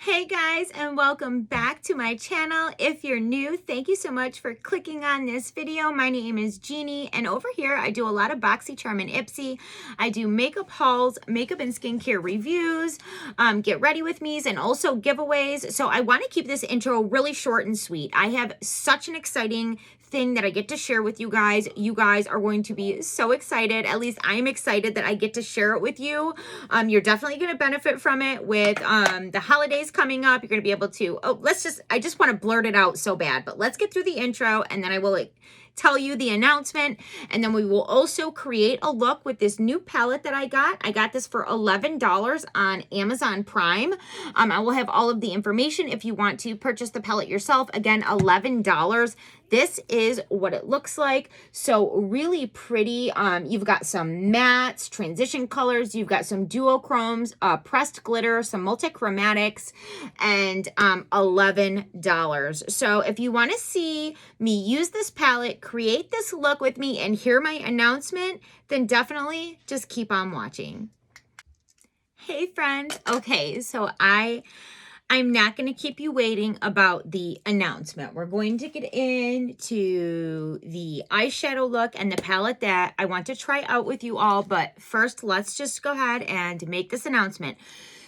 Hey guys, and welcome back to my channel. If you're new, thank you so much for clicking on this video. My name is Jeannie, and over here I do a lot of BoxyCharm and Ipsy. I do makeup hauls, makeup and skincare reviews, get ready with me's, and also giveaways. So I want to keep this intro really short and sweet. I have such an exciting thing that I get to share with you guys. You guys are going to be so excited. At least I'm excited that I get to share it with you. You're definitely going to benefit from it with the holidays coming up. You're going to be able to, I just want to blurt it out so bad, but let's get through the intro and then I will tell you the announcement, and then we will also create a look with this new palette that I got. I got this for $11 on Amazon Prime. I will have all of the information if you want to purchase the palette yourself. Again, $11. This is what it looks like. So really pretty. You've got some mattes, transition colors. You've got some duochromes, pressed glitter, some multichromatics, and $11. So if you want to see me use this palette, create this look with me, and hear my announcement, then definitely just keep on watching. Hey friends. Okay, so I'm not going to keep you waiting about the announcement. We're going to get into the eyeshadow look and the palette that I want to try out with you all. But first, let's just go ahead and make this announcement.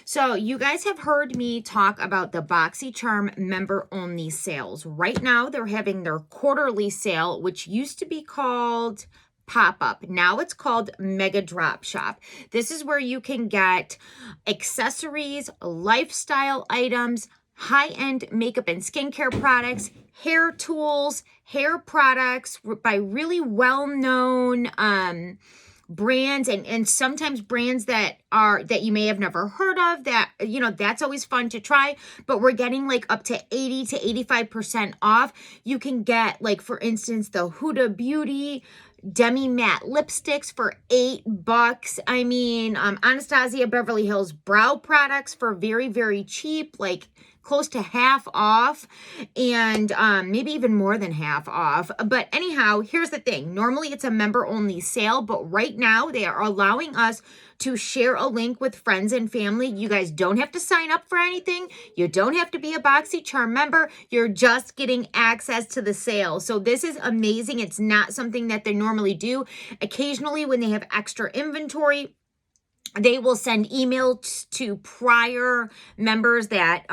So you guys have heard me talk about the BoxyCharm member-only sales. Right now, they're having their quarterly sale, which used to be called pop-up. Now it's called Mega Drop Shop. This is where you can get accessories, lifestyle items, high-end makeup and skincare products, hair tools, hair products by really well-known brands, and sometimes brands that you may have never heard of, that, you know, that's always fun to try. But we're getting like up to 80 to 85% off. You can get, like, for instance, the Huda Beauty Demi Matte lipsticks for $8. I mean, Anastasia Beverly Hills brow products for very, very cheap, like close to half off, and maybe even more than half off. But anyhow, here's the thing. Normally it's a member only sale, but right now they are allowing us to share a link with friends and family. You guys don't have to sign up for anything. You don't have to be a BoxyCharm member. You're just getting access to the sale. So this is amazing. It's not something that they normally do. Occasionally when they have extra inventory, they will send emails to prior members that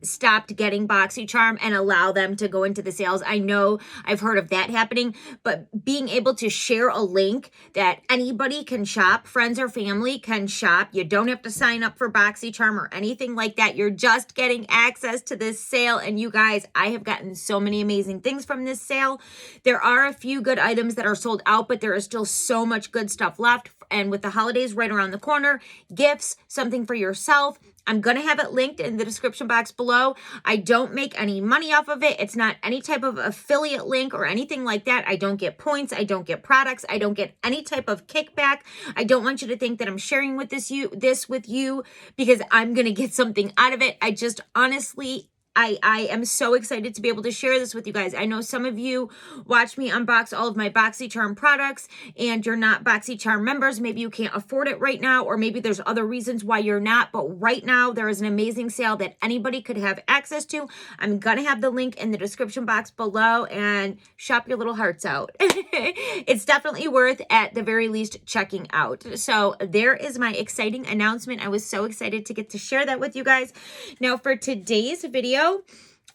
stopped getting BoxyCharm and allow them to go into the sales. I know I've heard of that happening, but being able to share a link that anybody can shop, friends or family can shop. You don't have to sign up for BoxyCharm or anything like that. You're just getting access to this sale. And you guys, I have gotten so many amazing things from this sale. There are a few good items that are sold out, but there is still so much good stuff left. And with the holidays right around the corner, gifts, something for yourself, I'm going to have it linked in the description box below. I don't make any money off of it. It's not any type of affiliate link or anything like that. I don't get points. I don't get products. I don't get any type of kickback. I don't want you to think that I'm sharing with this with you because I'm going to get something out of it. I just honestly, I am so excited to be able to share this with you guys. I know some of you watch me unbox all of my BoxyCharm products and you're not BoxyCharm members. Maybe you can't afford it right now, or maybe there's other reasons why you're not. But right now, there is an amazing sale that anybody could have access to. I'm going to have the link in the description box below, and shop your little hearts out. It's definitely worth, at the very least, checking out. So there is my exciting announcement. I was so excited to get to share that with you guys. Now for today's video,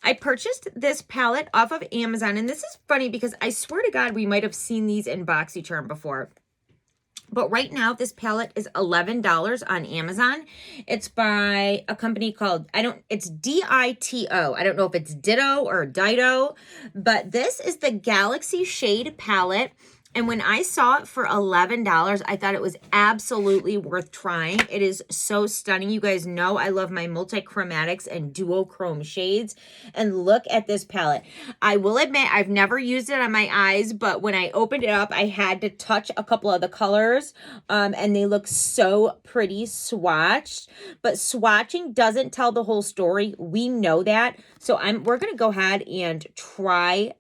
I purchased this palette off of Amazon, and this is funny because I swear to God we might have seen these in BoxyCharm before. But right now, this palette is $11 on Amazon. It's by a company called, it's D-I-T-O. I don't know if it's Ditto or Dido, but this is the Galaxy Shade palette. And when I saw it for $11, I thought it was absolutely worth trying. It is so stunning. You guys know I love my multichromatics and duochrome shades. And look at this palette. I will admit I've never used it on my eyes, but when I opened it up, I had to touch a couple of the colors. And they look so pretty swatched. But swatching doesn't tell the whole story. We know that. So we're going to go ahead and try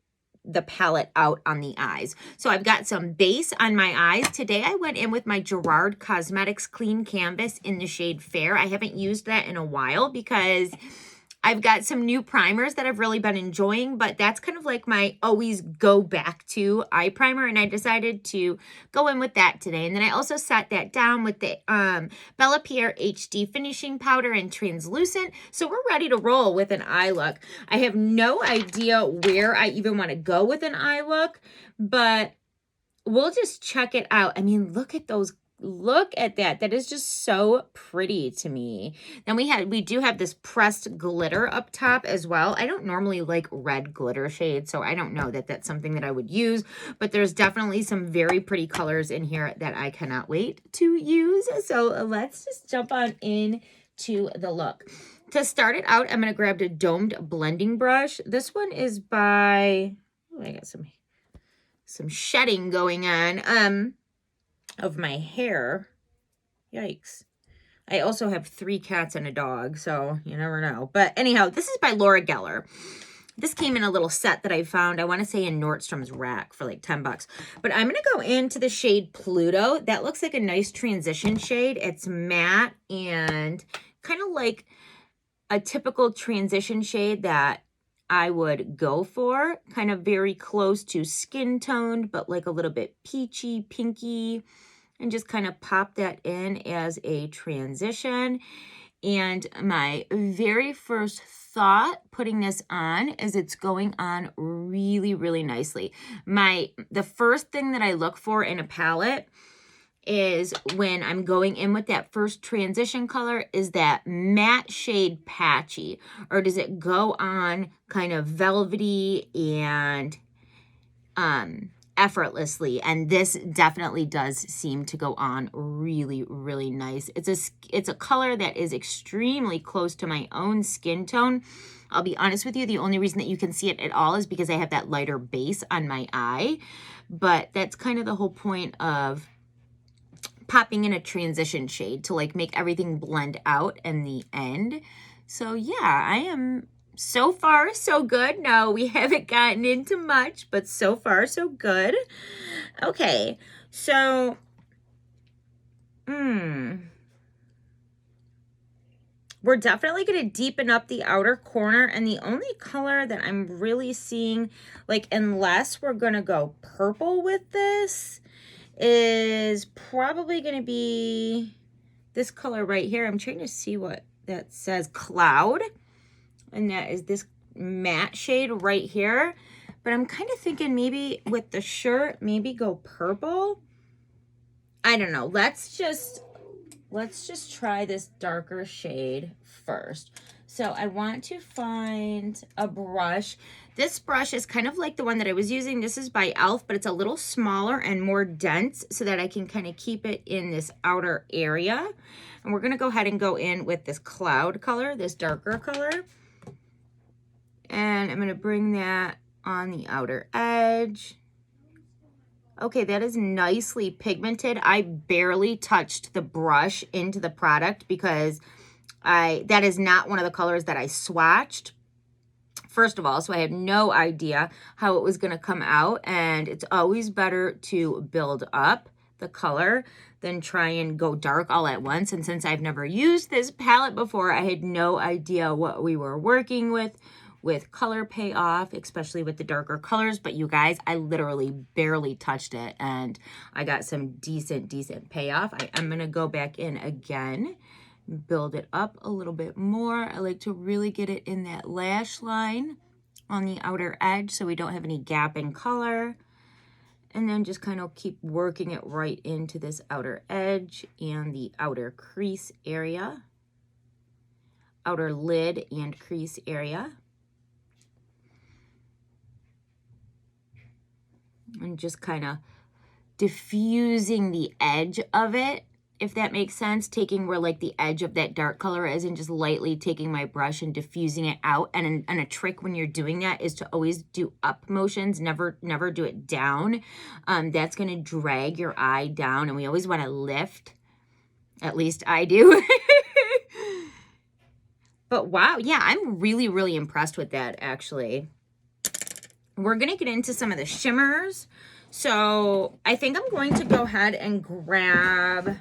the palette out on the eyes. So I've got some base on my eyes. Today I went in with my Gerard Cosmetics Clean Canvas in the shade Fair. I haven't used that in a while because I've got some new primers that I've really been enjoying, but that's kind of like my always go back to eye primer, and I decided to go in with that today. And then I also sat that down with the Bella Pierre HD finishing powder in translucent. So we're ready to roll with an eye look. I have no idea where I even want to go with an eye look, but we'll just check it out. I mean, look at those. Look at that. That is just so pretty to me. Then we do have this pressed glitter up top as well. I don't normally like red glitter shades, so I don't know that that's something that I would use, but there's definitely some very pretty colors in here that I cannot wait to use. So let's just jump on into the look. To start it out, I'm going to grab a domed blending brush. This one is by, oh, I got some shedding going on. Of my hair. Yikes. I also have 3 cats and a dog, so you never know. But anyhow, this is by Laura Geller. This came in a little set that I found, I want to say in Nordstrom's rack for like 10 bucks. But I'm going to go into the shade Pluto. That looks like a nice transition shade. It's matte and kind of like a typical transition shade that I would go for. Kind of very close to skin toned, but like a little bit peachy, pinky. And just kind of pop that in as a transition. And my very first thought putting this on is it's going on really, really nicely. The first thing that I look for in a palette is when I'm going in with that first transition color, is that matte shade patchy, or does it go on kind of velvety and effortlessly? And this definitely does seem to go on really, really nice. It's a color that is extremely close to my own skin tone. I'll be honest with you, the only reason that you can see it at all is because I have that lighter base on my eye, but that's kind of the whole point of popping in a transition shade to like make everything blend out in the end. So yeah, I am so far so good. No, we haven't gotten into much, but so far so good. Okay, so we're definitely going to deepen up the outer corner, and the only color that I'm really seeing, like unless we're going to go purple with this, is probably going to be this color right here. I'm trying to see what that says, Cloud, and that is this matte shade right here. But I'm kind of thinking maybe with the shirt, maybe go purple. I don't know. Let's just try this darker shade first. So I want to find a brush. This brush is kind of like the one that I was using. This is by e.l.f., but it's a little smaller and more dense so that I can kind of keep it in this outer area. And we're going to go ahead and go in with this Cloud color, this darker color. And I'm going to bring that on the outer edge. Okay, that is nicely pigmented. I barely touched the brush into the product because that is not one of the colors that I swatched, first of all, so I had no idea how it was going to come out, and it's always better to build up the color than try and go dark all at once. And since I've never used this palette before, I had no idea what we were working with color payoff, especially with the darker colors. But you guys, I literally barely touched it, and I got some decent payoff. I'm going to go back in again, build it up a little bit more. I like to really get it in that lash line on the outer edge so we don't have any gap in color. And then just kind of keep working it right into this outer edge and the outer crease area, outer lid and crease area. And just kind of diffusing the edge of it, if that makes sense, taking where like the edge of that dark color is and just lightly taking my brush and diffusing it out. And a trick when you're doing that is to always do up motions, never do it down. That's going to drag your eye down, and we always want to lift. At least I do. But wow, yeah, I'm really impressed with that, actually. We're going to get into some of the shimmers. So I think I'm going to go ahead and grab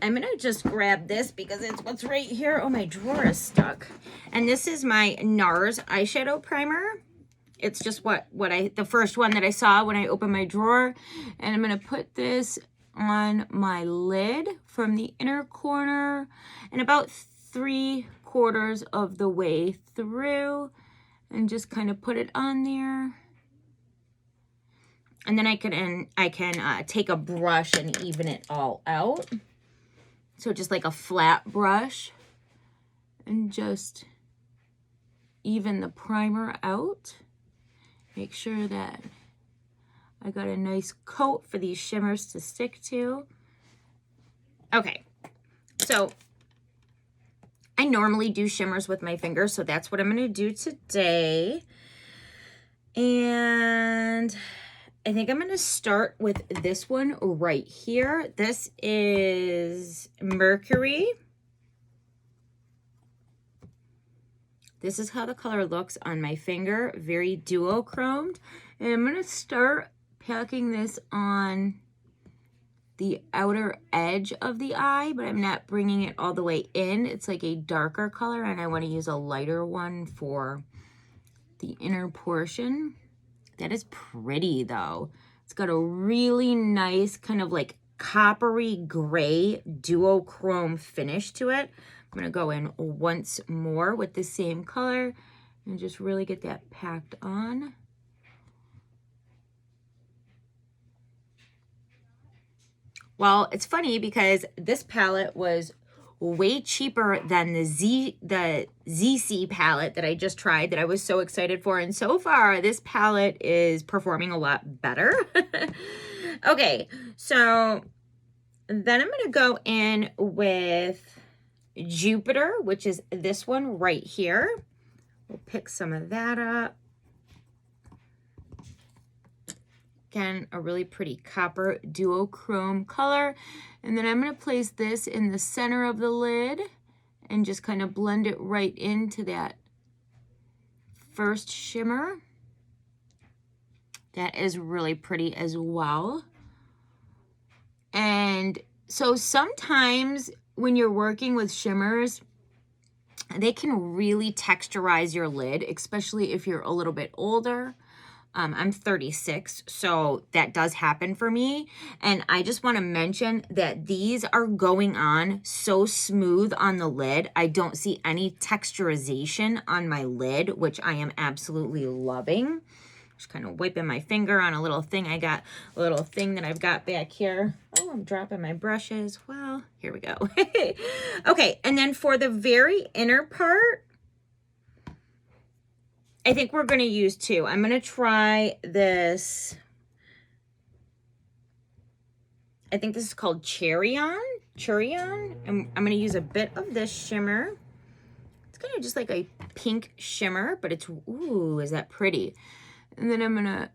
I'm going to just grab this because it's what's right here. Oh, my drawer is stuck. And this is my NARS eyeshadow primer. It's just the first one that I saw when I opened my drawer. And I'm going to put this on my lid from the inner corner and about 3/4 of the way through, and just kind of put it on there. And then I can take a brush and even it all out. So just like a flat brush, and just even the primer out. Make sure that I got a nice coat for these shimmers to stick to. Okay, so I normally do shimmers with my fingers, so that's what I'm going to do today. And I think I'm going to start with this one right here. This is Mercury. This is how the color looks on my finger, very duochromed. And I'm going to start packing this on the outer edge of the eye, but I'm not bringing it all the way in. It's like a darker color, and I want to use a lighter one for the inner portion. That is pretty though. It's got a really nice kind of like coppery gray duochrome finish to it. I'm going to go in once more with the same color and just really get that packed on. Well, it's funny because this palette was way cheaper than the ZC palette that I just tried that I was so excited for. And so far, this palette is performing a lot better. Okay, so then I'm going to go in with Jupiter, which is this one right here. We'll pick some of that up. Again, a really pretty copper duochrome color. And then I'm going to place this in the center of the lid and just kind of blend it right into that first shimmer. That is really pretty as well. And so sometimes when you're working with shimmers, they can really texturize your lid, especially if you're a little bit older. I'm 36, so that does happen for me. And I just want to mention that these are going on so smooth on the lid. I don't see any texturization on my lid, which I am absolutely loving. Just kind of wiping my finger on a little thing that I've got back here. Oh, I'm dropping my brushes. Well, here we go. Okay, and then for the very inner part, I think we're going to use two. I'm going to try this. I think this is called Churion. And I'm going to use a bit of this shimmer. It's kind of just like a pink shimmer, but it's, ooh, is that pretty? And then I'm going to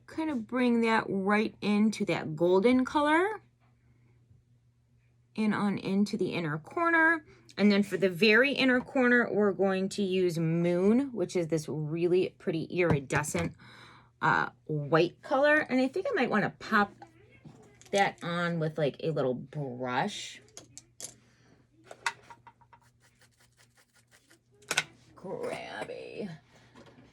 kind of bring that right into that golden color and on into the inner corner. And then for the very inner corner, we're going to use Moon, which is this really pretty iridescent white color. And I think I might want to pop that on with like a little brush.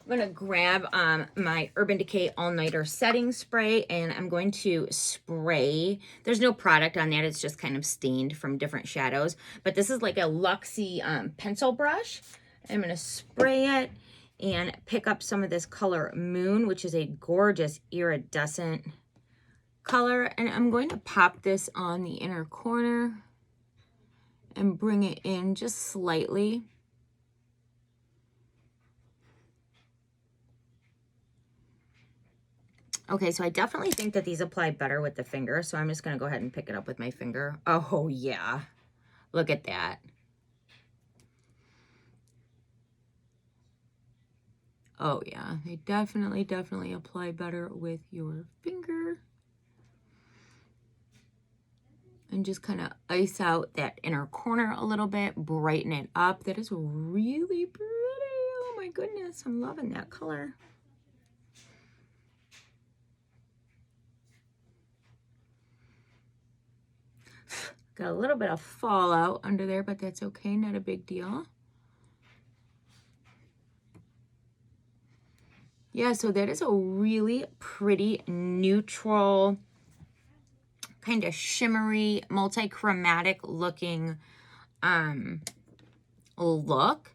I'm going to grab my Urban Decay All Nighter Setting Spray, and I'm going to spray. There's no product on that. It's just kind of stained from different shadows. But this is like a Luxie pencil brush. I'm going to spray it and pick up some of this color Moon, which is a gorgeous iridescent color. And I'm going to pop this on the inner corner and bring it in just slightly. Okay, so I definitely think that these apply better with the finger, so I'm just going to go ahead and pick it up with my finger. Oh, yeah. Look at that. Oh, yeah. They definitely apply better with your finger. And just kind of ice out that inner corner a little bit, brighten it up. That is really pretty. Oh, my goodness. I'm loving that color. Got a little bit of fallout under there, but that's okay, not a big deal. Yeah, so that is a really pretty neutral, kind of shimmery, multi-chromatic looking look.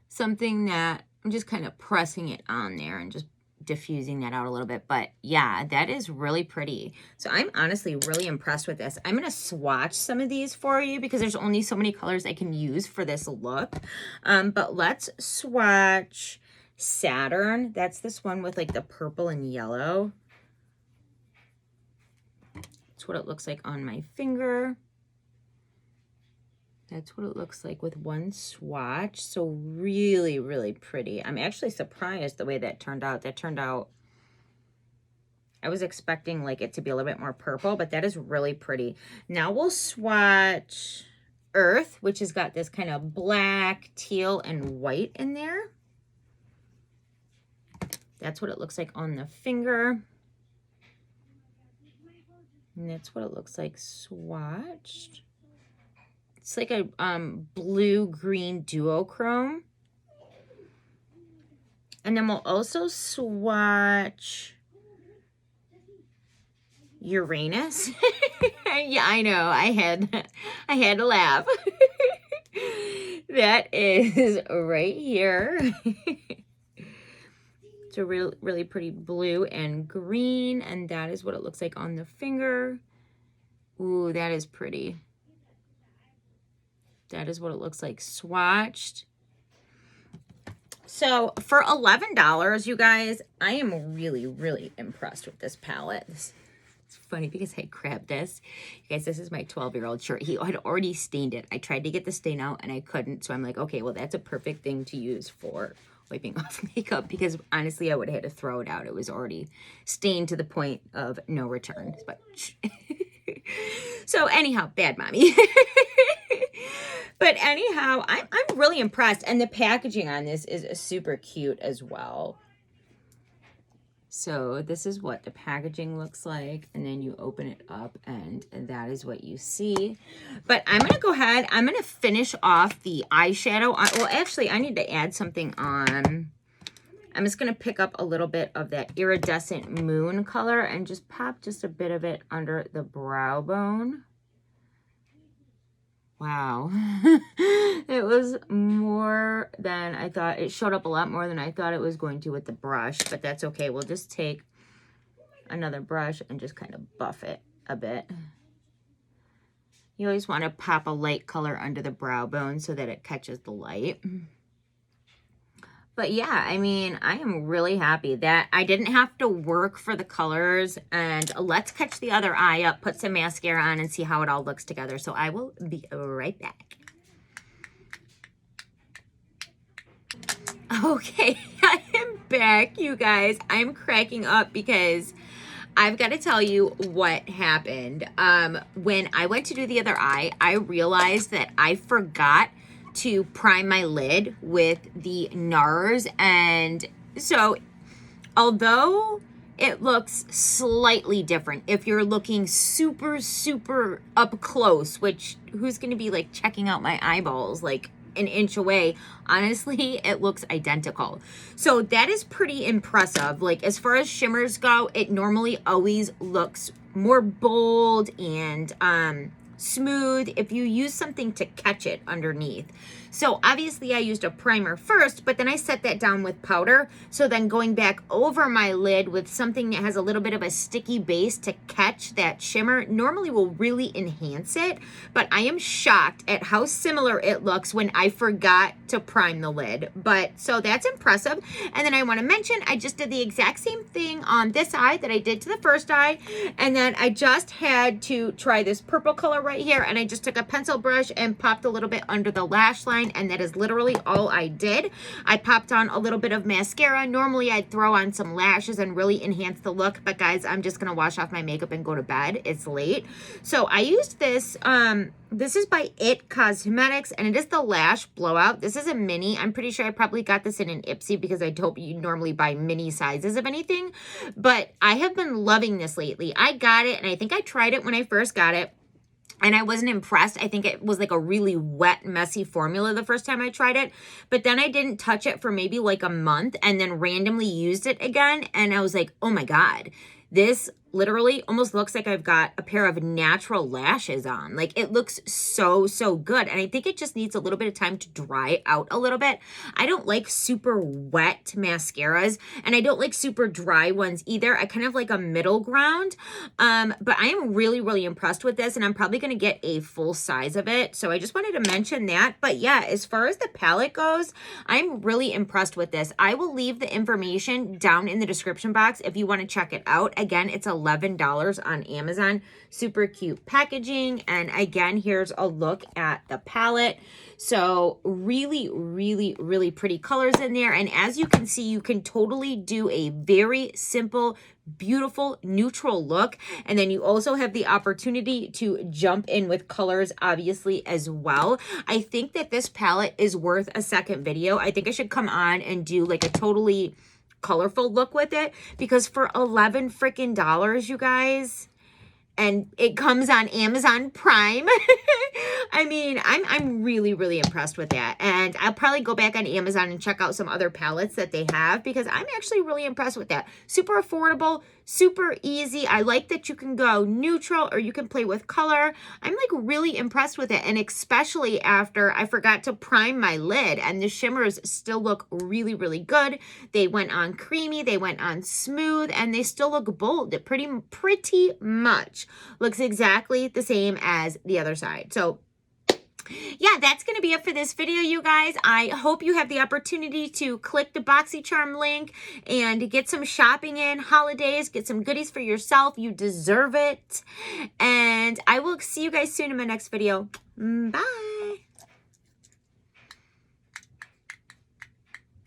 Something that I'm just kind of pressing it on there and just diffusing that out a little bit. But yeah, that is really pretty. So I'm honestly really impressed with this. I'm going to swatch some of these for you because there's only so many colors I can use for this look. But let's swatch Saturn. That's this one with like the purple and yellow. That's what it looks like on my finger. That's what it looks like with one swatch. So really, really pretty. I'm actually surprised the way that turned out. That turned out, I was expecting like it to be a little bit more purple, but that is really pretty. Now we'll swatch Earth, which has got this kind of black, teal, and white in there. That's what it looks like on the finger. And that's what it looks like swatched. It's like a blue-green duochrome. And then we'll also swatch Uranus. Yeah, I know. I had to laugh. That is right here. It's a really pretty blue and green, and that is what it looks like on the finger. Ooh, that is pretty. That is what it looks like swatched. So for $11, you guys, I am really, really impressed with this palette. It's funny because I grabbed this. You guys, this is my 12-year-old shirt. He had already stained it. I tried to get the stain out and I couldn't. So I'm like, okay, well, that's a perfect thing to use for wiping off makeup because honestly, I would have had to throw it out. It was already stained to the point of no return. But so anyhow, bad mommy. But anyhow, I'm really impressed. And the packaging on this is super cute as well. So this is what the packaging looks like. And then you open it up and that is what you see. But I'm going to go ahead. I'm going to finish off the eyeshadow. Well, actually, I need to add something on. I'm just going to pick up a little bit of that iridescent moon color and just pop just a bit of it under the brow bone. Wow. It was more than I thought. It showed up a lot more than I thought it was going to with the brush, but that's okay. We'll just take another brush and just kind of buff it a bit. You always want to pop a light color under the brow bone so that it catches the light. But yeah, I mean, I am really happy that I didn't have to work for the colors. And let's catch the other eye up, put some mascara on, and see how it all looks together. So I will be right back. Okay, I am back, you guys. I'm cracking up because I've got to tell you what happened. When I went to do the other eye, I realized that I forgot to prime my lid with the NARS, and so although it looks slightly different if you're looking super up close, which who's going to be like checking out my eyeballs like an inch away, honestly it looks identical. So that is pretty impressive. Like as far as shimmers go, it normally always looks more bold and smooth if you use something to catch it underneath. So obviously I used a primer first, but then I set that down with powder. So then going back over my lid with something that has a little bit of a sticky base to catch that shimmer normally will really enhance it. But I am shocked at how similar it looks when I forgot to prime the lid. But so that's impressive. And then I want to mention I just did the exact same thing on this eye that I did to the first eye. And then I just had to try this purple color right here, and I just took a pencil brush and popped a little bit under the lash line, and that is literally all I did. I popped on a little bit of mascara. Normally I'd throw on some lashes and really enhance the look, but guys, I'm just gonna wash off my makeup and go to bed. It's late. So I used this, this is by It Cosmetics, and it is the Lash Blowout. This is a mini. I'm pretty sure I probably got this in an Ipsy because I don't normally buy mini sizes of anything, but I have been loving this lately. I got it, and I think I tried it when I first got it. and I wasn't impressed. I think it was like a really wet, messy formula the first time I tried it. But then I didn't touch it for maybe like a month and then randomly used it again. And I was like, oh my God, this literally almost looks like I've got a pair of natural lashes on. Like, it looks so, so good. And I think it just needs a little bit of time to dry out a little bit. I don't like super wet mascaras, and I don't like super dry ones either. I kind of like a middle ground. But I am really, really impressed with this, and I'm probably going to get a full size of it. So I just wanted to mention that. But yeah, as far as the palette goes, I'm really impressed with this. I will leave the information down in the description box if you want to check it out. Again, it's $11 on Amazon. Super cute packaging. And again, here's a look at the palette. So really, really, really pretty colors in there. And as you can see, you can totally do a very simple, beautiful neutral look. And then you also have the opportunity to jump in with colors, obviously, as well. I think that this palette is worth a second video. I think I should come on and do like a totally colorful look with it, because for $11 freaking dollars, you guys, and it comes on Amazon Prime. I mean, I'm really, really impressed with that. And I'll probably go back on Amazon and check out some other palettes that they have, because I'm actually really impressed with that. Super affordable, super easy. I like that you can go neutral or you can play with color. I'm like really impressed with it. And especially after I forgot to prime my lid, and the shimmers still look really, really good. They went on creamy, they went on smooth, and they still look bold. It pretty much looks exactly the same as the other side. So yeah, that's going to be it for this video, you guys. I hope you have the opportunity to click the BoxyCharm link and get some shopping in, holidays, get some goodies for yourself. You deserve it. And I will see you guys soon in my next video. Bye.